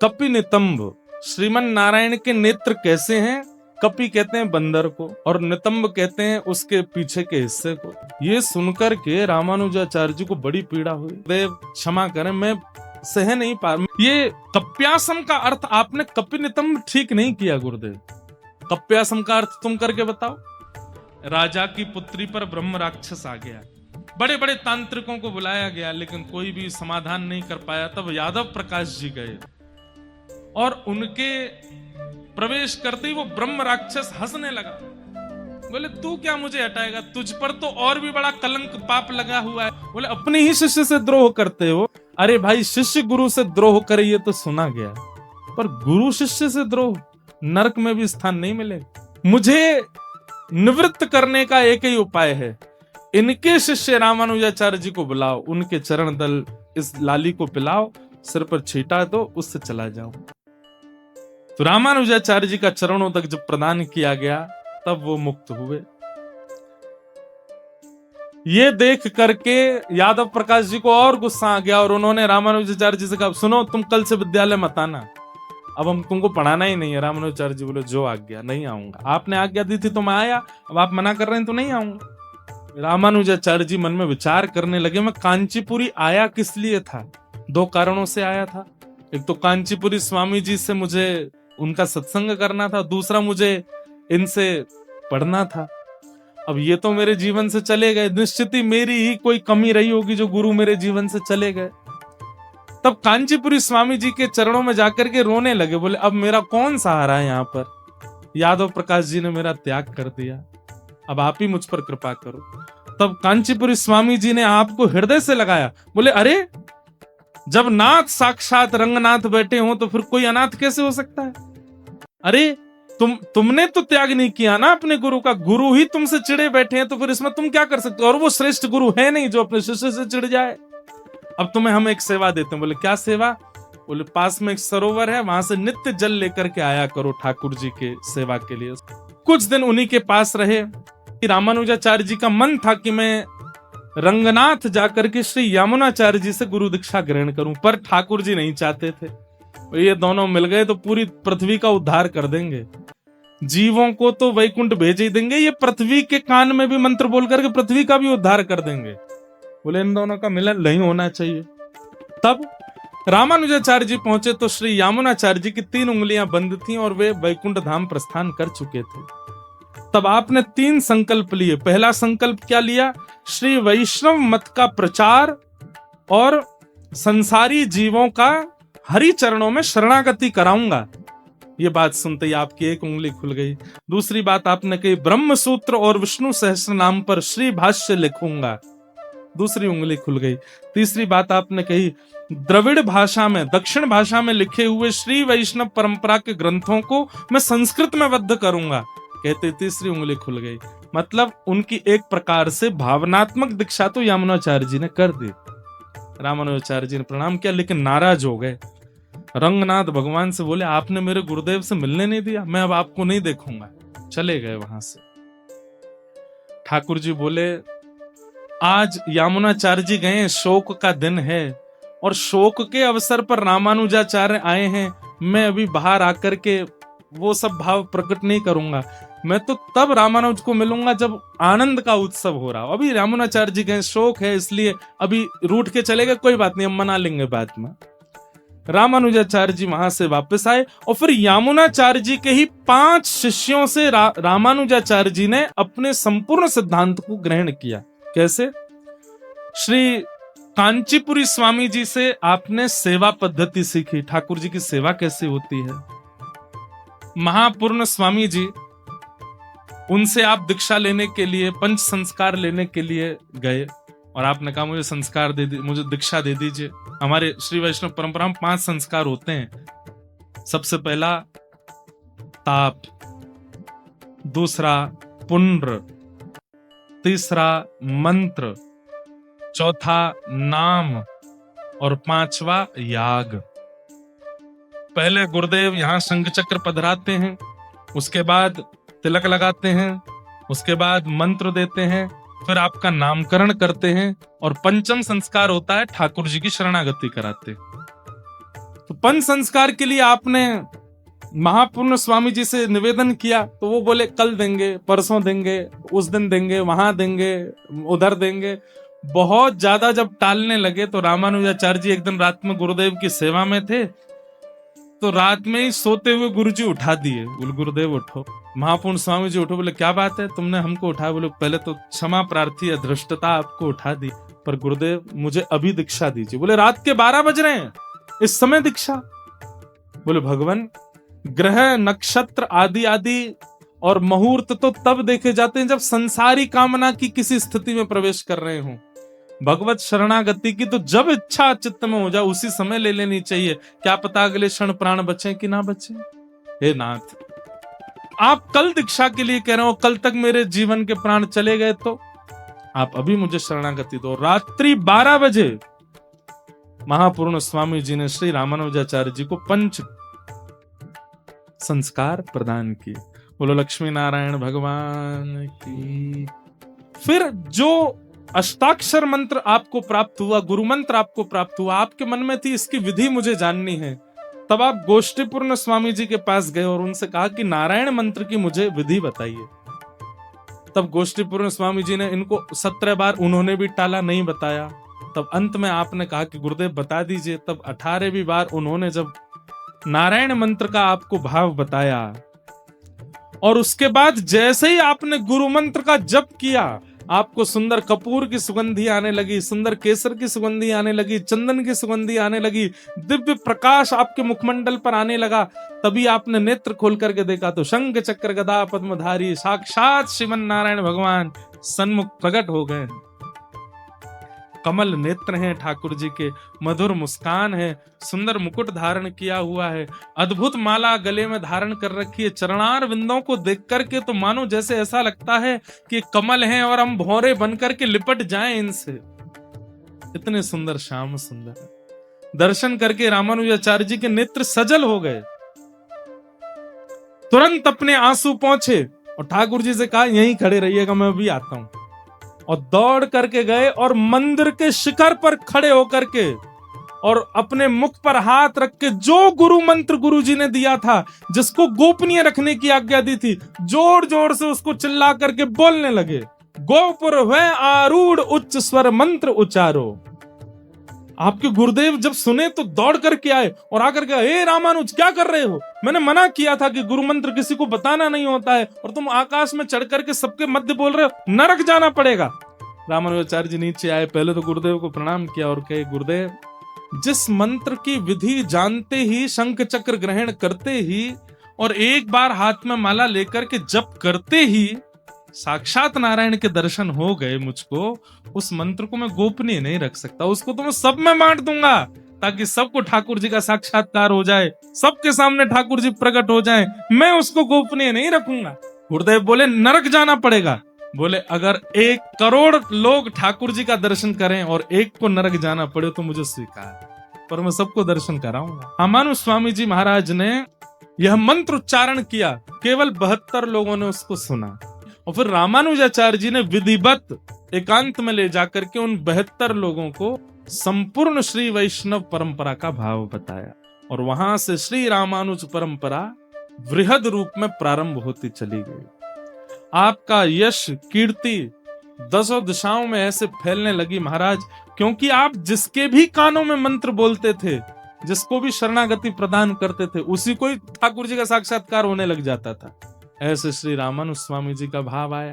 कपि नितंब, श्रीमन नारायण के नेत्र कैसे हैं? कपि कहते हैं बंदर को और नितंब कहते हैं उसके पीछे के हिस्से को। ये सुनकर के रामानुजाचार्य जी को बड़ी पीड़ा हुई। देव क्षमा करें, मैं सह नहीं पा। ये कप्यासम का अर्थ आपने कपि नितंब ठीक नहीं किया गुरुदेव। कप्यासम का अर्थ तुम करके बताओ। राजा की पुत्री पर ब्रह्म राक्षस आ गया, बड़े बड़े तांत्रिकों को बुलाया गया, लेकिन कोई भी समाधान नहीं कर पाया। तब यादव प्रकाश जी गए और उनके प्रवेश करते ही वो ब्रह्म राक्षस हंसने लगा। बोले तू क्या मुझे हटाएगा, तुझ पर तो और भी बड़ा कलंक पाप लगा हुआ है। बोले अपने ही शिष्य से द्रोह करते हो। अरे भाई, शिष्य गुरु से द्रोह करे ये तो सुना गया, पर गुरु शिष्य से द्रोह, नरक में भी स्थान नहीं मिलेगा। मुझे निवृत्त करने का एक ही उपाय है, इनके शिष्य रामानुजाचार्य जी को बुलाओ, उनके चरण दल इस लाली को पिलाओ, सिर पर छीटा दो, उससे चला जाओ। तो रामानुजाचार्य जी का चरणों तक जब प्रदान किया गया तब वो मुक्त हुए। ये देख करके यादव प्रकाश जी को और गुस्सा आ गया और उन्होंने रामानुजाचार्य जी से कहा, सुनो तुम कल से विद्यालय मत आना, अब हम तुमको पढ़ाना ही नहीं है। रामानुजाचार्य जी बोले जो आज्ञा, नहीं आऊंगा। आपने आज्ञा दी थी तो मैं आया, अब आप मना कर रहे हैं तो नहीं आऊंगा। रामानुजाचार्य जी मन में विचार करने लगे, मैं कांचीपुरी आया किस लिए था? दो कारणों से आया था। एक तो कांचीपुरी स्वामी जी से मुझे उनका सत्संग करना था, दूसरा मुझे इनसे पढ़ना था। अब ये तो मेरे जीवन से चले गए, निश्चित ही मेरी ही कोई कमी रही होगी जो गुरु मेरे जीवन से चले गए। तब कांचीपुरी स्वामी जी के चरणों में जाकर के रोने लगे, बोले अब मेरा कौन सहारा है यहाँ पर? यादव प्रकाश जी ने मेरा त्याग कर दिया, अब आप ही मुझ पर कृपा करो। तब कांचीपुरी स्वामी जी ने आपको हृदय से लगाया, बोले अरे जब नाथ साक्षात रंगनाथ बैठे हो तो फिर कोई अनाथ कैसे हो सकता है? अरे तुमने तो त्याग नहीं किया ना अपने गुरु का, गुरु ही तुमसे चिढ़े बैठे हैं, तो फिर इसमें तुम क्या कर सकते हो? और वो श्रेष्ठ गुरु है नहीं जो अपने शिष्य से चिढ़ जाए। अब तुम्हें हम एक सेवा देते हैं। बोले क्या सेवा? बोले पास में एक सरोवर है, वहां से नित्य जल लेकर के आया करो ठाकुर जी के सेवा के लिए। कुछ दिन उन्हीं के पास रहे। रामानुजाचार्य जी का मन था कि मैं रंगनाथ जाकर के श्री यामुनाचार्य जी से गुरु दीक्षा ग्रहण करूं, पर ठाकुर जी नहीं चाहते थे। ये दोनों मिल गए तो पूरी पृथ्वी का उद्धार कर देंगे, जीवों को तो वैकुंठ भेज ही देंगे, ये पृथ्वी के कान में भी मंत्र बोल करके पृथ्वी का भी उद्धार कर देंगे। बोले इन दोनों का मिलन नहीं होना चाहिए। तब रामानुजाचार्य जी पहुंचे तो श्री यामुनाचार्य जी की 3 उंगलियां बंद थीं और वे वैकुंठ धाम प्रस्थान कर चुके थे। तब आपने 3 संकल्प लिए। पहला संकल्प क्या लिया? श्री वैष्णव मत का प्रचार और संसारी जीवों का हरि चरणों में शरणागति कराऊंगा। ये बात सुनते ही आपकी एक उंगली खुल गई। दूसरी बात आपने कही, ब्रह्म सूत्र और विष्णु सहस्त्र नाम पर श्री भाष्य लिखूंगा, दूसरी उंगली खुल गई। तीसरी बात आपने कही, द्रविड़ भाषा में, दक्षिण भाषा में लिखे हुए श्री वैष्णव परंपरा के ग्रंथों को मैं संस्कृत में बद्ध करूंगा, कहते तीसरी उंगली खुल गई। मतलब उनकी एक प्रकार से भावनात्मक दीक्षा तो यामुनाचार्य जी ने कर दी। रामानुजाचार्य जी ने प्रणाम किया, लेकिन नाराज हो गए। रंगनाथ भगवान से बोले आपने मेरे गुरुदेव से मिलने नहीं दिया, मैं अब आपको नहीं देखूंगा। चले गए वहां से। ठाकुर जी बोले आज यामुनाचार्य जी गए, शोक का दिन है और शोक के अवसर पर रामानुजाचार्य आए हैं। मैं अभी बाहर आकर के वो सब भाव प्रकट नहीं करूंगा, मैं तो तब रामानुज को मिलूंगा जब आनंद का उत्सव हो रहा हो। अभी रामानुजाचार्य जी गए, शोक है इसलिए अभी रूठ के चले गए, कोई बात नहीं हम मना लेंगे बाद में। रामानुजाचार्य जी वहां से वापस आए और फिर यामुनाचार्य जी के ही 5 शिष्यों से रामानुजाचार्य जी ने अपने संपूर्ण सिद्धांत को ग्रहण किया। कैसे? श्री कांचीपुरी स्वामी जी से आपने सेवा पद्धति सीखी, ठाकुर जी की सेवा कैसे होती है। महापूर्ण स्वामी जी, उनसे आप दीक्षा लेने के लिए, पंच संस्कार लेने के लिए गए और आपने कहा मुझे संस्कार दे दी, मुझे दीक्षा दे दीजिए। हमारे श्री वैष्णव परंपरा में 5 संस्कार होते हैं। सबसे पहला ताप, दूसरा पुण्र, तीसरा मंत्र, चौथा नाम और 5वां याग। पहले गुरुदेव यहाँ शंख चक्र पधराते हैं, उसके बाद तिलक लगाते हैं, उसके बाद मंत्र देते हैं, फिर आपका नामकरण करते हैं और पंचम संस्कार होता है ठाकुर जी की शरणागति कराते। तो पंच संस्कार के लिए आपने महापूर्ण स्वामी जी से निवेदन किया, तो वो बोले कल देंगे, परसों देंगे, उस दिन देंगे, वहां देंगे, उधर देंगे। बहुत ज्यादा जब टालने लगे तो रामानुजाचार्य जी एक दिन रात में गुरुदेव की सेवा में थे, तो रात में ही सोते हुए गुरुजी उठा दिए। बोले गुरुदेव उठो। महापूर्ण स्वामी जी उठो। बोले क्या बात है, तुमने हमको उठाया? बोले पहले तो क्षमा प्रार्थी अधृष्टता आपको उठा दी, पर गुरुदेव मुझे अभी दीक्षा दीजिए। बोले रात के 12 बज रहे हैं, इस समय दीक्षा? बोले भगवान, ग्रह नक्षत्र आदि आदि और मुहूर्त तो तब देखे जाते हैं जब संसारी कामना की किसी स्थिति में प्रवेश कर रहे हो। भगवत शरणागति की तो जब इच्छा चित्त में हो जाए उसी समय ले लेनी चाहिए। क्या पता अगले क्षण प्राण बचे कि ना बचे। हे नाथ, आप कल दीक्षा के लिए कह रहे हो, कल तक मेरे जीवन के प्राण चले गए तो आप अभी मुझे शरणागति दो। रात्रि 12 बजे महापूर्ण स्वामी जी ने श्री रामानुजाचार्य जी को पंच संस्कार प्रदान किए। बोलो लक्ष्मी नारायण भगवान की। फिर जो अष्टाक्षर मंत्र आपको प्राप्त हुआ, गुरु मंत्र आपको प्राप्त हुआ, आपके मन में थी इसकी विधि मुझे जाननी है। तब आप गोष्ठीपूर्ण स्वामी जी के पास गए और उनसे कहा कि नारायण मंत्र की मुझे विधि बताइए। तब गोष्ठीपूर्ण स्वामी जी ने इनको 17 बार उन्होंने भी टाला, नहीं बताया। तब अंत में आपने कहा कि गुरुदेव बता दीजिए। तब 18वीं बार उन्होंने जब नारायण मंत्र का आपको भाव बताया और उसके बाद जैसे ही आपने गुरु मंत्र का जप किया, आपको सुंदर कपूर की सुगंधी आने लगी, सुंदर केसर की सुगंधी आने लगी, चंदन की सुगंधी आने लगी, दिव्य प्रकाश आपके मुखमंडल पर आने लगा। तभी आपने नेत्र खोल करके देखा तो शंख चक्र गदा पद्मधारी साक्षात श्रीमन नारायण भगवान सन्मुख प्रकट हो गए। कमल नेत्र हैं ठाकुर जी के, मधुर मुस्कान है, सुंदर मुकुट धारण किया हुआ है, अद्भुत माला गले में धारण कर रखी है। चरणार विंदों को देख करके तो मानो जैसे ऐसा लगता है कि कमल हैं और हम भौरे बन करके लिपट जाएं इनसे। इतने सुंदर श्याम सुंदर है। दर्शन करके रामानुजाचार्य जी के नेत्र सजल हो गए। तुरंत अपने आंसू पहुंचे और ठाकुर जी से कहा यहीं खड़े रहिएगा, मैं अभी आता हूं। और दौड़ करके गए और मंदिर के शिखर पर खड़े होकर के और अपने मुख पर हाथ रख के जो गुरु मंत्र गुरु जी ने दिया था, जिसको गोपनीय रखने की आज्ञा दी थी, जोर जोर से उसको चिल्ला करके बोलने लगे। गोपुर हुए आरूढ़ उच्च स्वर मंत्र उच्चारो। आपके गुरुदेव जब सुने तो दौड़ करके आए और आकर के, हे रामानुज क्या कर रहे हो? मैंने मना किया था कि गुरु मंत्र किसी को बताना नहीं होता है और तुम आकाश में चढ़ करके सबके मध्य बोल रहे हो, नरक जाना पड़ेगा। रामानुजाचार्य जी नीचे आए, पहले तो गुरुदेव को प्रणाम किया और कहे गुरुदेव, जिस मंत्र की विधि जानते ही, शंख चक्र ग्रहण करते ही और एक बार हाथ में माला लेकर के जप करते ही साक्षात नारायण के दर्शन हो गए मुझको, उस मंत्र को मैं गोपनीय नहीं रख सकता। उसको तो मैं सब में बांट दूंगा ताकि सबको ठाकुर जी का साक्षात्कार हो जाए, सबके सामने ठाकुर जी प्रकट हो जाएं। मैं उसको गोपनीय नहीं रखूंगा। गुरुदेव बोले नरक जाना पड़ेगा। बोले अगर 1 करोड़ लोग ठाकुर जी का दर्शन करें और एक को नरक जाना पड़े तो मुझे स्वीकार, पर मैं सबको दर्शन कराऊंगा। रामानु स्वामी जी महाराज ने यह मंत्र उच्चारण किया, केवल 72 लोगों ने उसको सुना और फिर रामानुजाचार्य जी ने विधिवत एकांत में ले जाकर के उन 72 लोगों को संपूर्ण श्री वैष्णव परंपरा का भाव बताया और वहां से श्री रामानुज परंपरा वृहद रूप में प्रारंभ होती चली गई। आपका यश कीर्ति 10 दिशाओं में ऐसे फैलने लगी महाराज, क्योंकि आप जिसके भी कानों में मंत्र बोलते थे, जिसको भी शरणागति प्रदान करते थे, उसी को ही ठाकुर जी का साक्षात्कार होने लग जाता था। ऐसे श्री रामानुज स्वामी जी का भाव आया।